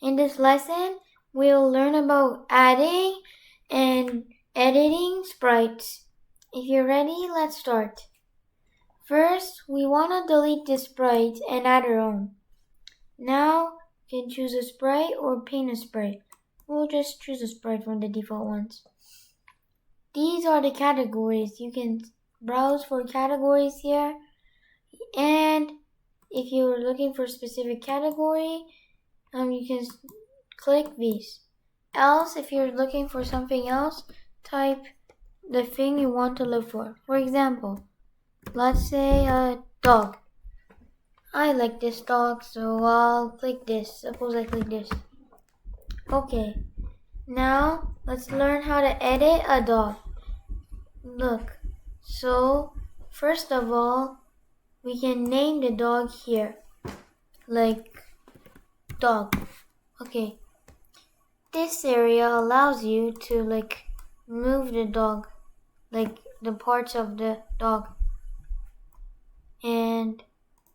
In this lesson, we'll learn about adding and editing sprites. If you're ready, let's start. First, we want to delete the sprite and add our own. Now, you can choose a sprite or paint a sprite. We'll just choose a sprite from the default ones. These are the categories. You can browse for categories here. And if you're looking for a specific category, you can click these. Else, if you're looking for something else, type the thing you want to look for. For example, let's say a dog. I like this dog, so I'll click this. Suppose I click this. Okay, now let's learn how to edit a dog. Look, so first of all, we can name the dog here, like dog. Okay, this area allows you to move the dog, like the parts of the dog. And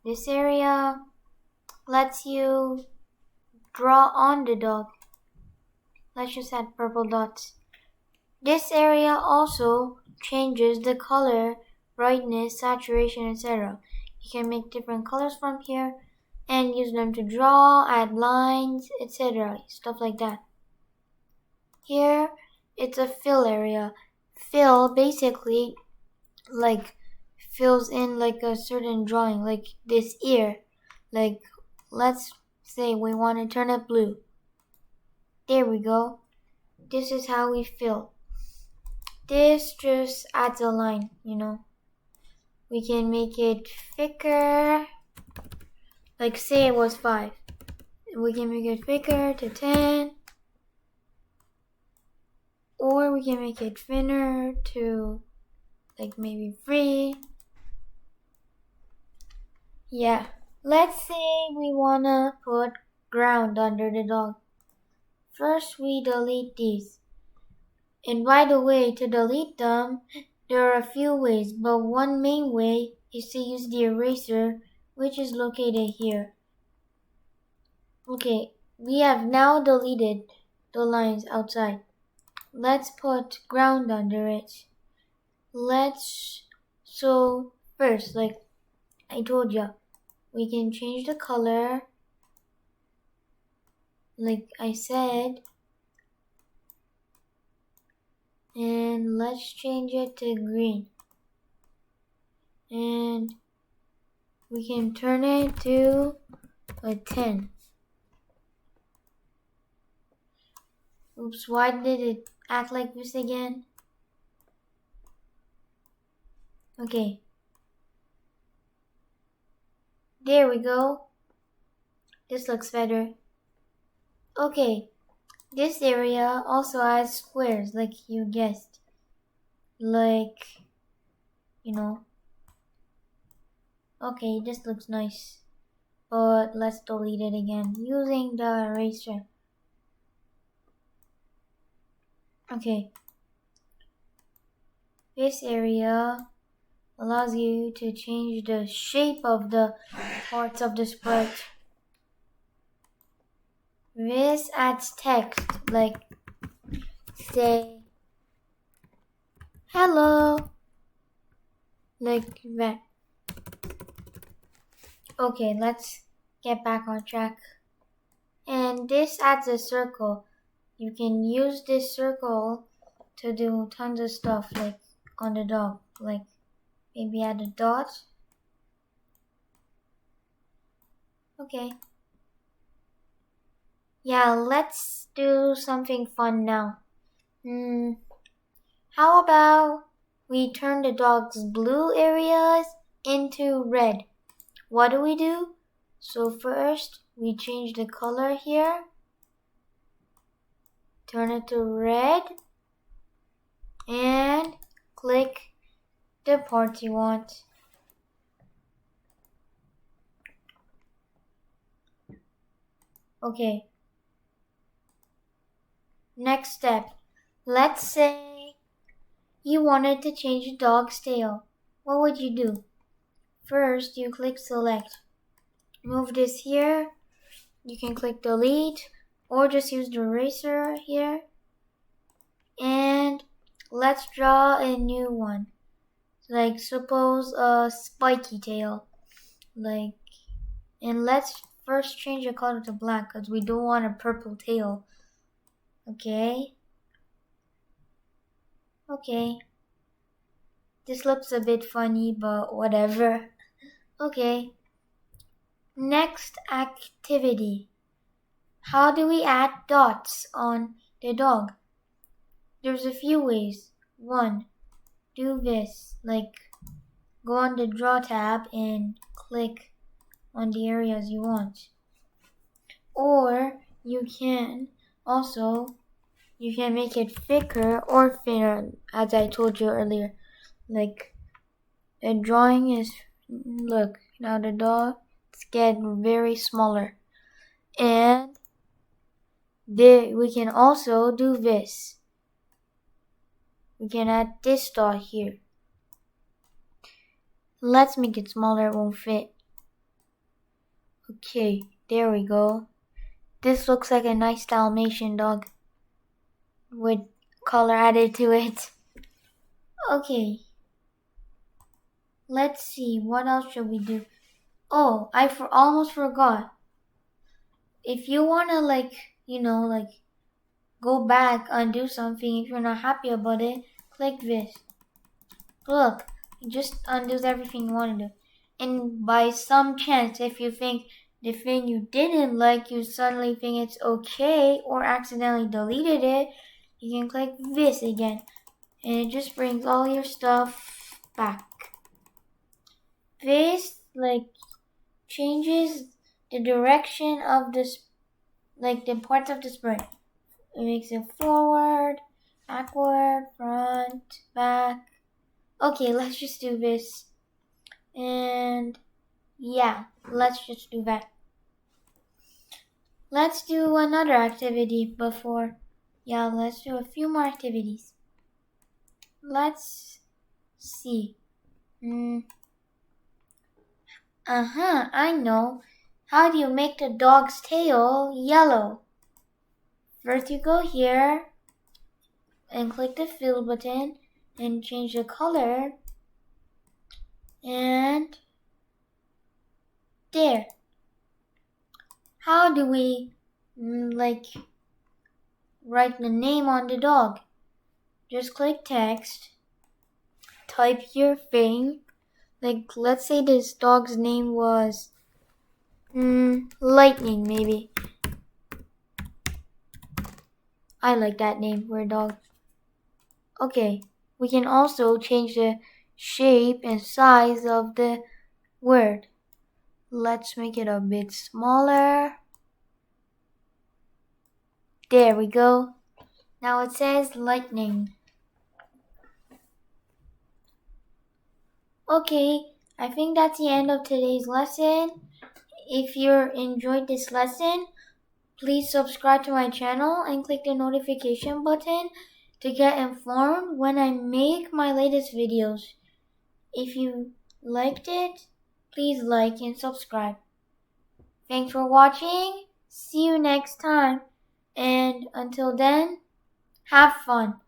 this area lets you draw on the dog. Let's just add purple dots. This area also changes the color, brightness, saturation, etc. You can make different colors from here and use them to draw, add lines, etc. Stuff like that. Here, it's a fill area. Fill basically fills in a certain drawing, like this ear. Let's say we want to turn it blue. There we go. This is how we fill. This just adds a line, We can make it thicker. Say it was 5. We can make it thicker to 10. Or we can make it thinner to maybe 3. Yeah. Let's say we wanna put ground under the dog. First, we delete these. And by the way, to delete them, there are a few ways, but one main way is to use the eraser, which is located here. Okay, we have now deleted the lines outside. Let's put ground under it. So first, like I told you, we can change the color, like I said, and let's change it to green. And we can turn it to a 10. Oops, why did it act like this again? Okay. There we go. This looks better. Okay. This area also has squares, like you guessed. Okay, this looks nice. But let's delete it again using the eraser. Okay. This area allows you to change the shape of the parts of the sprite. This adds text, say hello, like that. Okay, let's get back on track. And this adds a circle. You can use this circle to do tons of stuff, on the dog, maybe add a dot. Okay. Yeah, let's do something fun now. How about we turn the dog's blue areas into red? What do? So first, we change the color here. Turn it to red. And click the part you want. Okay. Next step. Let's say you wanted to change the dog's tail. What would you do? First, you click select. Move this here. You can click delete or just use the eraser here. And let's draw a new one. Like suppose a spiky tail. And let's first change the color to black because we don't want a purple tail. Okay. This looks a bit funny, but whatever. Okay. Next activity. How do we add dots on the dog? There's a few ways. 1. Do this. Go on the draw tab and click on the areas you want. Or you can make it thicker or thinner, as I told you earlier. The drawing is, look, now the dots get very smaller. And we can also do this. We can add this dot here. Let's make it smaller, it won't fit. Okay, there we go. This looks like a nice Dalmatian dog with color added to it. Okay. Let's see, what else should we do? Oh, I almost forgot. If you wanna go back, undo something, if you're not happy about it, click this. Look, it just undoes everything you want to do. And by some chance, if you think the thing you didn't like, you suddenly think it's okay or accidentally deleted it, you can click this again. And it just brings all your stuff back. This changes the direction of the parts of the sprite. It makes it forward, backward, front, back. Okay, let's just do this. And yeah, let's just do that. Let's do another activity before. Yeah, let's do a few more activities. Let's see. I know. How do you make the dog's tail yellow? First you go here and click the fill button and change the color. And there. How do we write the name on the dog? Just click text, type your thing. Let's say this dog's name was Lightning, maybe. I like that name for a dog. Okay, we can also change the shape and size of the word. Let's make it a bit smaller. There we go. Now it says lightning. Okay, I think that's the end of today's lesson. If you enjoyed this lesson, please subscribe to my channel and click the notification button to get informed when I make my latest videos. If you liked it, please like and subscribe. Thanks for watching. See you next time. And until then, have fun.